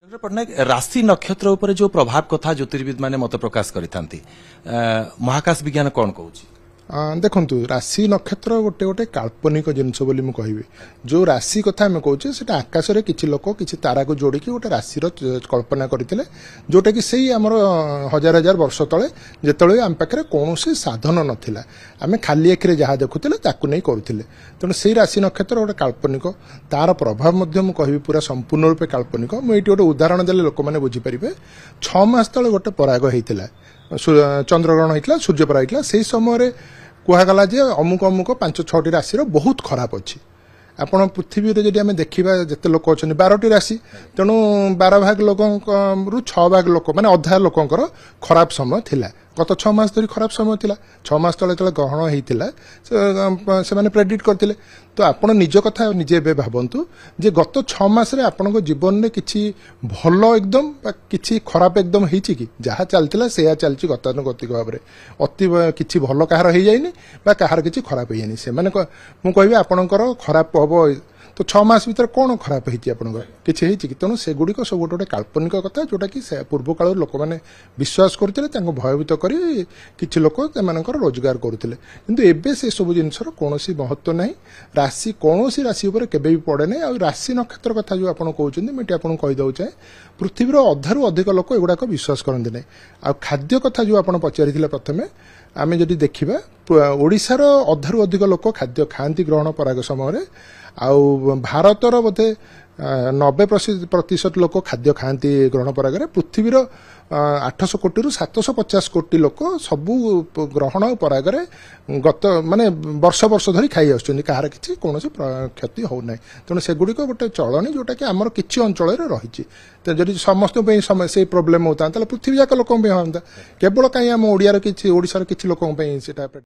पट्टनायक राशि नक्षत्र उपर जो प्रभाव कथा ज्योतिर्विद माने मत प्रकाश करिथांती महाकाश विज्ञान कौन कहूँ देखु राशि नक्षत्र गोटे गोटे काल्पनिक जिनस बोली मुझे कहबी जो राशि कथा आम कहे से आकाश में किसी लोक किसी तारा को जोड़ी गोटे राशि कल्पना करते जोटा कि से आम हजार हजार वर्ष तले जिते आम पाखे कौन साधन नाला आम खाली आखिरे जहाँ देखुले ताकू नहीं करुले तेणु से राशि नक्षत्र गोटे काल्पनिक तार प्रभाव कहि पूरा संपूर्ण रूपे काल्पनिक मुझे गोटे उदाहरण देले लोक मैंने बुझीपारे 6 मास तले गोटे पराग होता चंद्रग्रहण होता सूर्यपराग होता से समय कहगला जे अमुक अमुक 5-6टी राशि बहुत खराब अच्छी आपण पृथ्वी रे जदि आमे देखिबा जते लोक अछन 12टी राशि तेणु 12 भाग लोक रु 6 भाग लोक माने अधा लोकंकर खराब समय थिला गत 6 मास धरी खराब समय थिला 6 मास तले तले ग्रहण होइतिला से माने प्रेडिक्ट करथिले तो आपण निज कथा निजे बे भाबंतु जे गत 6 मास रे आपनको जीवन रे किछि भलो एकदम किछि खराब एकदम हेछि कि जहा चलतिला सेया चलछि गतानुगतिक भाव रे अति किछि भलो कहार हे जाइनी बा कहार किछि खराब हे जाइनी से माने मु कहबी आपणकर खराब हबो तो 6 मास भीतर कौन खराब होती किसी होती तेणु से गुड़िक सब गोटे गोटे काल्पनिक कथा जोटा कि पूर्व काल लोक मैंने विश्वास करते भयभीत कर किसी लोक रोजगार करुले किंतु एबे से सब जिनसर कौन महत्व ना राशि कौन राशि उपर केबे भी पड़े ना आ राशि नक्षत्र कथा जो आप कहते मुझे आपको कहीदे चाहे पृथ्वीर अधारू अधिक लोक एगुड़ाक विश्वास करते ना आ खाद्य कथा जो आप पचारि प्रथम आम जदि देखा ओडिशार अधारू अधिक लोक खाद्य खाती ग्रहण पराग समय आउ भारतर बोधे 90% लोक खाद्य खाती ग्रहण पराग पृथ्वीर 800 कोटी रु 750 कोटी लोक सबू ग्रहण पराग गत माने वर्ष वर्ष धरी खाई आसुछन्ति कहार किछि कोनोसी क्षति हो नै तेणु सेगुड़िक गोटे चलनी जोटा कि आमर किछि अंचल रही जदि समस्त से प्रोब्लेम होता पृथ्वी जाक लोक होता केवल कहीं आम ओडियार किछि ओडिशार किछि लोक